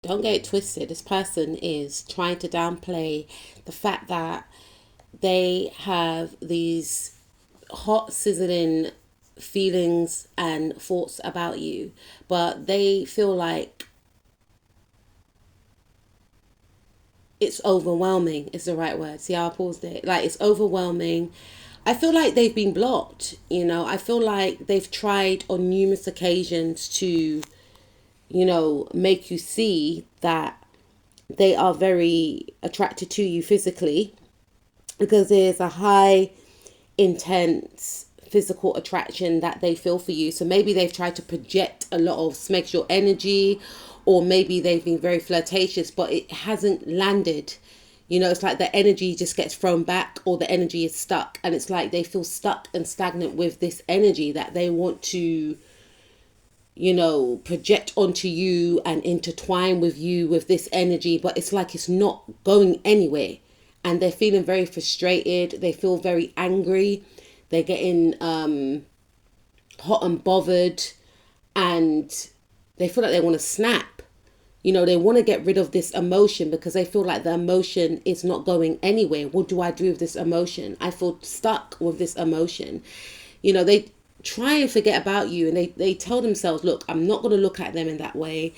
Don't get it twisted. This person is trying to downplay the fact that they have these hot, sizzling feelings and thoughts about you, but they feel like it's overwhelming, is the right word. See how I paused it? Like, it's overwhelming. I feel like they've been blocked, you know. I feel like they've tried on numerous occasions to, make you see that they are very attracted to you physically, because there's a high, intense physical attraction that they feel for you. So maybe they've tried to project a lot of sexual energy, or maybe they've been very flirtatious, but it hasn't landed. It's like the energy just gets thrown back, or the energy is stuck. And it's like they feel stuck and stagnant with this energy that they want to, project onto you and intertwine with you with this energy. But it's like it's not going anywhere. And they're feeling very frustrated. They feel very angry. They're getting hot and bothered. And they feel like they want to snap. They want to get rid of this emotion, because they feel like the emotion is not going anywhere. What do I do with this emotion? I feel stuck with this emotion. They try and forget about you, and they tell themselves, look, I'm not going to look at them in that way.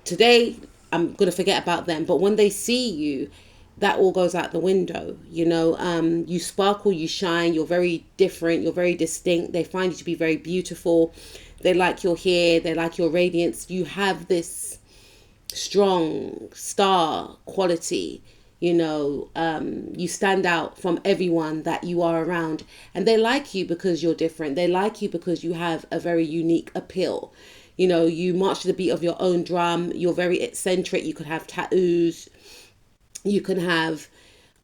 Today, I'm going to forget about them. But when they see you, that all goes out the window. You sparkle, you shine, you're very different, you're very distinct. They find you to be very beautiful. They like your hair, they like your radiance. You have this strong star quality. You stand out from everyone that you are around, and they like you because you're different. They like you because you have a very unique appeal. You march to the beat of your own drum. You're very eccentric. You could have tattoos. You can have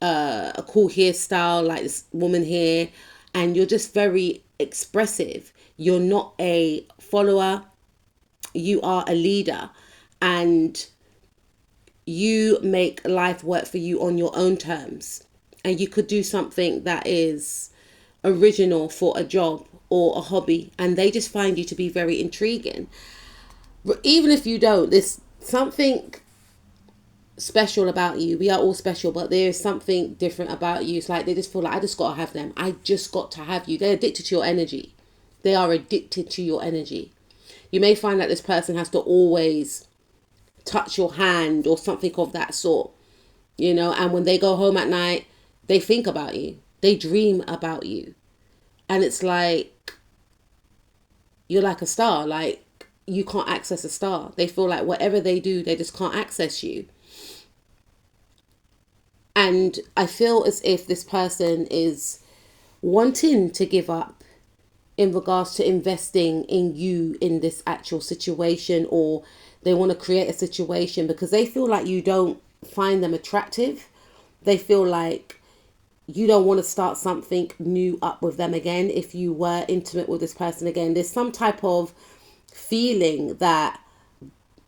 a cool hairstyle like this woman here, and you're just very expressive. You're not a follower. You are a leader, and you make life work for you on your own terms. And you could do something that is original for a job or a hobby, and they just find you to be very intriguing. But even if you don't, there's something special about you. We are all special, but there is something different about you. It's like they just feel like, I just got to have them. I just got to have you. They're addicted to your energy. They are addicted to your energy. You may find that this person has to always touch your hand or something of that sort, and when they go home at night, they think about you. They dream about you. And it's like, you're like a star. Like, you can't access a star. They feel like whatever they do, they just can't access you. And I feel as if this person is wanting to give up in regards to investing in you in this actual situation, or they want to create a situation because they feel like you don't find them attractive. They feel like you don't want to start something new up with them again. If you were intimate with this person again, there's some type of feeling that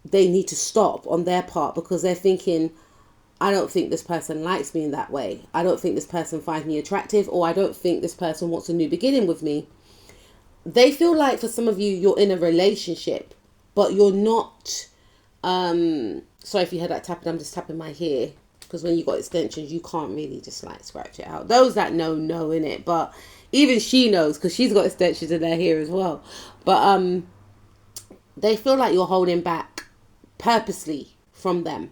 they need to stop on their part, because they're thinking, I don't think this person likes me in that way. I don't think this person finds me attractive, or I don't think this person wants a new beginning with me. They feel like for some of you, you're in a relationship, but you're not. Sorry if you heard that tapping, I'm just tapping my hair, because when you got extensions, you can't really just like scratch it out. Those that know innit, but even she knows, because she's got extensions in her hair as well. But they feel like you're holding back purposely from them,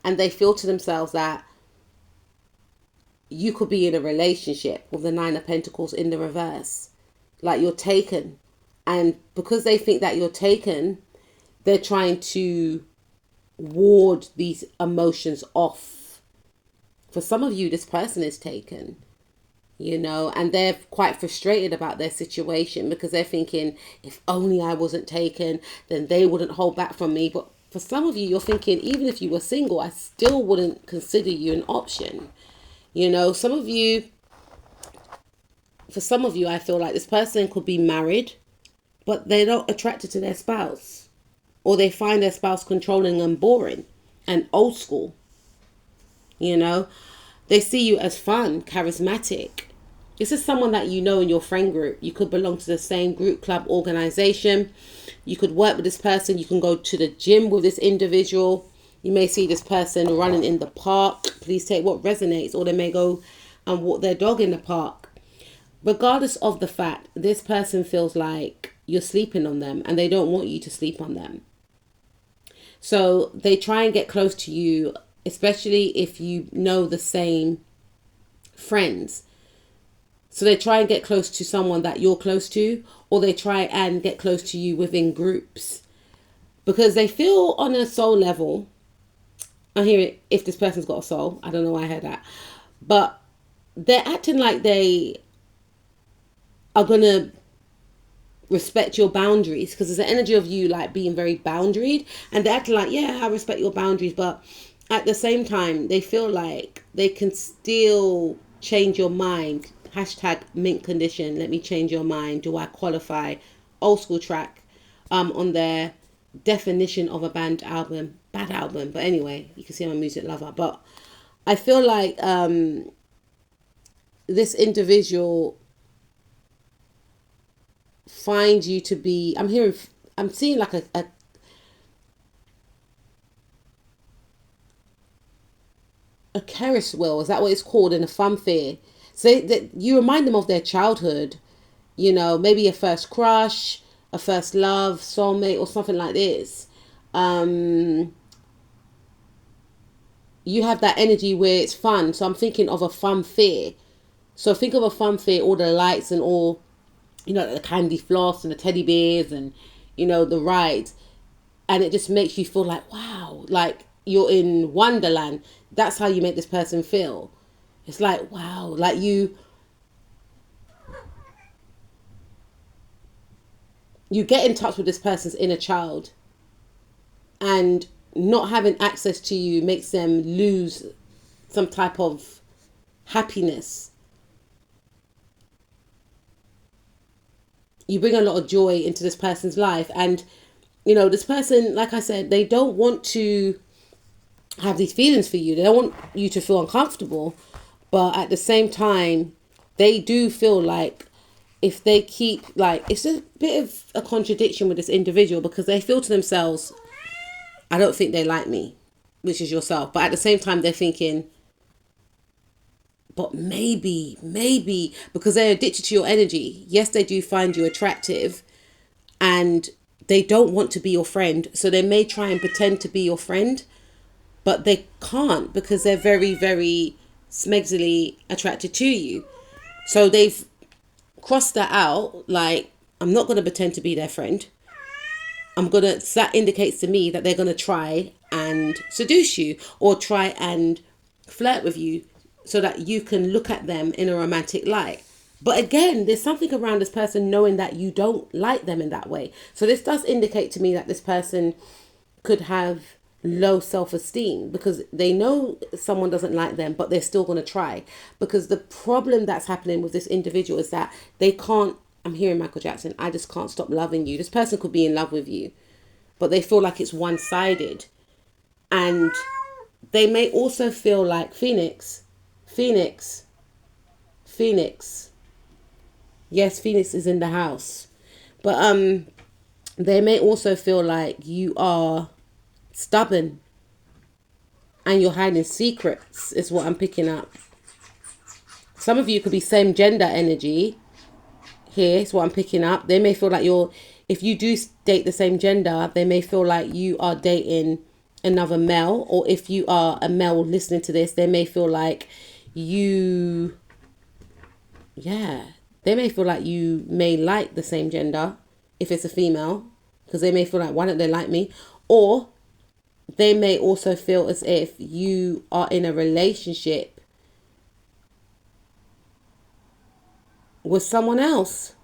and they feel to themselves that you could be in a relationship with the Nine of Pentacles in the reverse, like you're taken. And because they think that you're taken, they're trying to ward these emotions off. For some of you, this person is taken, and they're quite frustrated about their situation, because they're thinking, if only I wasn't taken, then they wouldn't hold back from me. But for some of you, you're thinking, even if you were single, I still wouldn't consider you an option. For some of you, I feel like this person could be married, but they're not attracted to their spouse, or they find their spouse controlling and boring and old school. They see you as fun, charismatic. This is someone that you know in your friend group. You could belong to the same group, club, organization. You could work with this person. You can go to the gym with this individual. You may see this person running in the park. Please take what resonates. Or they may go and walk their dog in the park. Regardless of the fact, this person feels like you're sleeping on them and they don't want you to sleep on them. So they try and get close to you, especially if you know the same friends. So they try and get close to someone that you're close to, or they try and get close to you within groups. Because they feel on a soul level, I hear it, if this person's got a soul, I don't know why I heard that, but they're acting like they are going to respect your boundaries, because there's an energy of you like being very boundaried, and they're acting like, yeah, I respect your boundaries, but at the same time, they feel like they can still change your mind. Hashtag mint condition. Let me change your mind. Do I qualify? Old school track on their definition of a bad album. But anyway, you can see I'm a music lover. But I feel like this individual finds you to be, I'm seeing like a Ferris wheel, is that what it's called, in a fun fair? So that you remind them of their childhood, you know, maybe a first crush, a first love, soulmate, or something like this. You have that energy where it's fun. So I'm thinking of a fun fair. So think of a fun fair, all the lights and all, you know, the candy floss and the teddy bears and, you know, the rides. And it just makes you feel like, wow, like you're in Wonderland. That's how you make this person feel. It's like, wow, like you get in touch with this person's inner child, and not having access to you makes them lose some type of happiness. You bring a lot of joy into this person's life, and you know, this person, like I said, they don't want to have these feelings for you. They don't want you to feel uncomfortable, but at the same time, they do feel like if they keep, like, it's a bit of a contradiction with this individual, because they feel to themselves, I don't think they like me, which is yourself. But at the same time, they're thinking, but maybe, because they're addicted to your energy. Yes, they do find you attractive, and they don't want to be your friend. So they may try and pretend to be your friend, but they can't, because they're very, very smegzily attracted to you. So they've crossed that out. Like, I'm not going to pretend to be their friend. That indicates to me that they're going to try and seduce you, or try and flirt with you, so that you can look at them in a romantic light. But again, there's something around this person knowing that you don't like them in that way. So this does indicate to me that this person could have low self-esteem, because they know someone doesn't like them, but they're still going to try. Because the problem that's happening with this individual is that they can't, I'm hearing Michael Jackson, I just can't stop loving you. This person could be in love with you, but they feel like it's one-sided. And they may also feel like Phoenix. Yes, Phoenix is in the house. But they may also feel like you are stubborn and you're hiding secrets, is what I'm picking up. Some of you could be same gender energy. Here is what I'm picking up. They may feel like if you do date the same gender, they may feel like you are dating another male. Or if you are a male listening to this, they may feel like they may feel like you may like the same gender if it's a female, because they may feel like, why don't they like me? Or they may also feel as if you are in a relationship with someone else,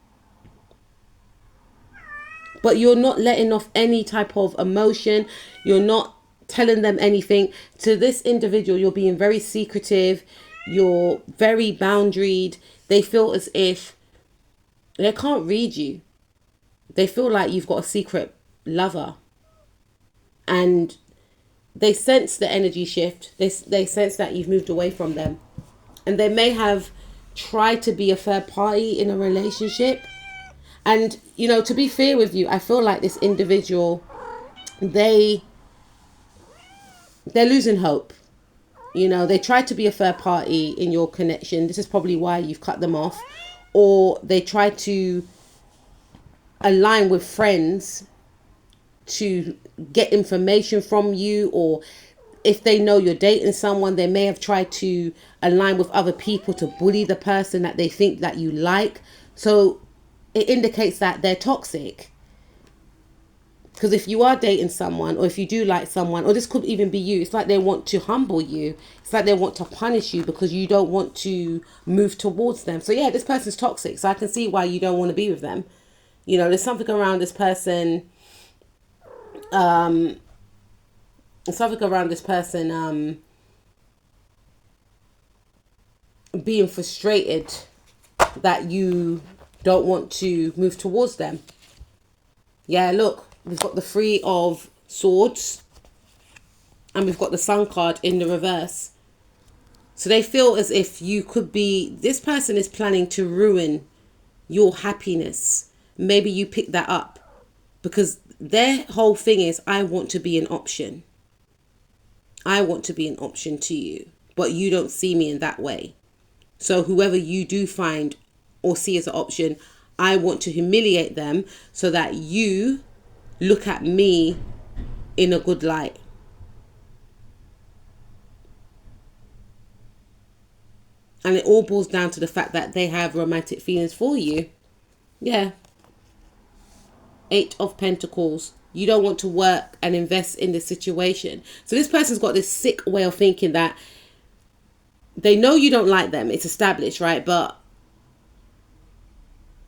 but you're not letting off any type of emotion. You're not telling them anything. To this individual, you're being very secretive. You're very boundaried. They feel as if they can't read you. They feel like you've got a secret lover, and they sense the energy shift. They sense that you've moved away from them, and they may have tried to be a third party in a relationship, And, you know, to be fair with you, I feel like this individual, they're losing hope. You know, they try to be a third party in your connection. This is probably why you've cut them off. Or they try to align with friends to get information from you, or if they know you're dating someone, they may have tried to align with other people to bully the person that they think that you like. So it indicates that they're toxic. Because if you are dating someone, or if you do like someone, or this could even be you, it's like they want to humble you. It's like they want to punish you because you don't want to move towards them. So yeah, this person's toxic. So I can see why you don't want to be with them. You know, there's something around this person. Being frustrated that you don't want to move towards them. Yeah, look, we've got the Three of Swords and we've got the Sun card in the reverse. So they feel as if you could be, this person is planning to ruin your happiness. Maybe you pick that up because their whole thing is, I want to be an option. I want to be an option to you, but you don't see me in that way. So whoever you do find or see as an option, I want to humiliate them so that you look at me in a good light. And it all boils down to the fact that they have romantic feelings for you. Yeah. 8 of Pentacles. You don't want to work and invest in this situation. So this person's got this sick way of thinking that they know you don't like them. It's established, right? But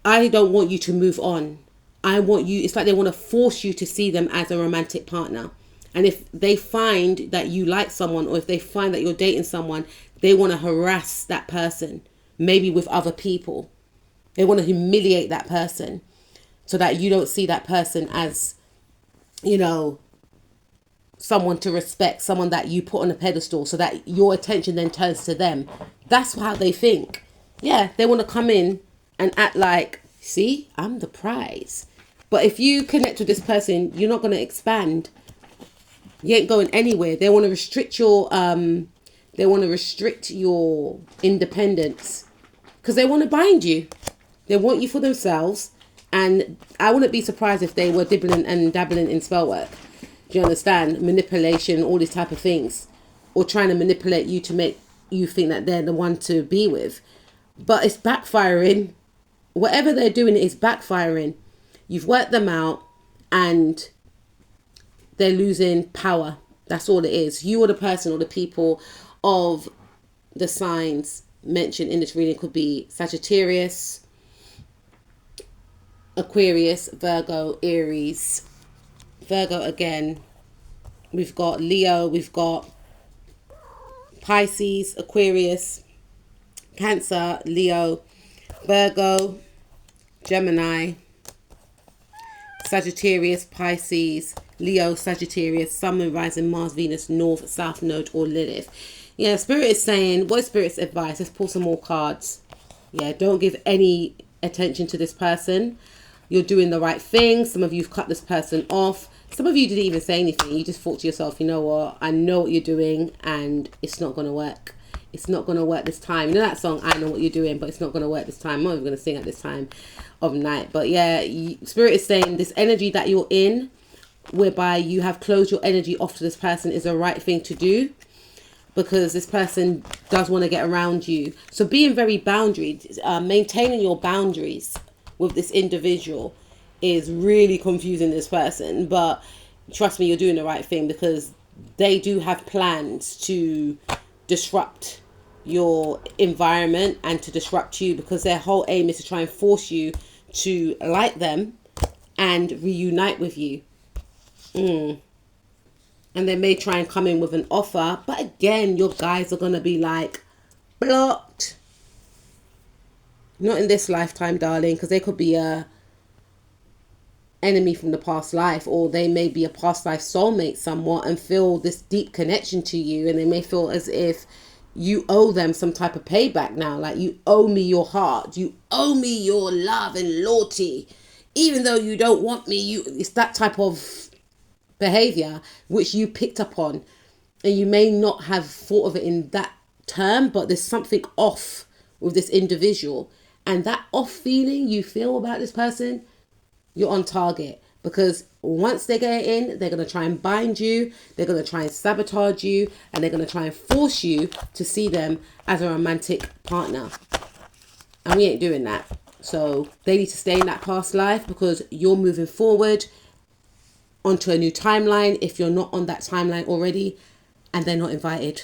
I don't want you to move on. I want you, it's like they want to force you to see them as a romantic partner. And if they find that you like someone, or if they find that you're dating someone, they want to harass that person, maybe with other people. They want to humiliate that person so that you don't see that person as, you know, someone to respect, someone that you put on a pedestal, so that your attention then turns to them. That's how they think. Yeah, they want to come in and act like, see, I'm the prize. But if you connect with this person, you're not going to expand. You ain't going anywhere. They want to restrict your independence because they want to bind you. They want you for themselves. And I wouldn't be surprised if they were dibbling and dabbling in spell work. Do you understand? Manipulation, all these type of things. Or trying to manipulate you to make you think that they're the one to be with. But it's backfiring. Whatever they're doing is backfiring. You've worked them out and they're losing power. That's all it is. You or the person or the people of the signs mentioned in this reading could be Sagittarius, Aquarius, Virgo, Aries. Virgo again. We've got Leo, we've got Pisces, Aquarius, Cancer, Leo, Virgo, Gemini, Sagittarius, Pisces, Leo, Sagittarius, Sun, Moon, Rising, Mars, Venus, North, South Node, or Lilith. Yeah, Spirit is saying, what is Spirit's advice? Let's pull some more cards. Yeah, don't give any attention to this person. You're doing the right thing. Some of you've cut this person off. Some of you didn't even say anything. You just thought to yourself, you know what? I know what you're doing and it's not going to work. It's not going to work this time. You know that song, I know what you're doing, but it's not going to work this time. I'm not even going to sing at this time of night. But yeah, Spirit is saying this energy that you're in, whereby you have closed your energy off to this person, is the right thing to do. Because this person does want to get around you. So being very boundaried, maintaining your boundaries with this individual is really confusing this person. But trust me, you're doing the right thing, because they do have plans to disrupt your environment and to disrupt you, because their whole aim is to try and force you to like them and reunite with you. And they may try and come in with an offer, but again, your guys are going to be like, blocked. Not in this lifetime, darling, because they could be a enemy from the past life, or they may be a past life soulmate somewhat and feel this deep connection to you, and they may feel as if you owe them some type of payback now. Like, you owe me your heart, you owe me your love and loyalty. even though you don't want me, it's that type of behavior which you picked up on, and you may not have thought of it in that term, but there's something off with this individual, and that off feeling you feel about this person, you're on target. Because once they get in, they're going to try and bind you, they're going to try and sabotage you, and they're going to try and force you to see them as a romantic partner. And we ain't doing that. So they need to stay in that past life, because you're moving forward onto a new timeline if you're not on that timeline already, and they're not invited.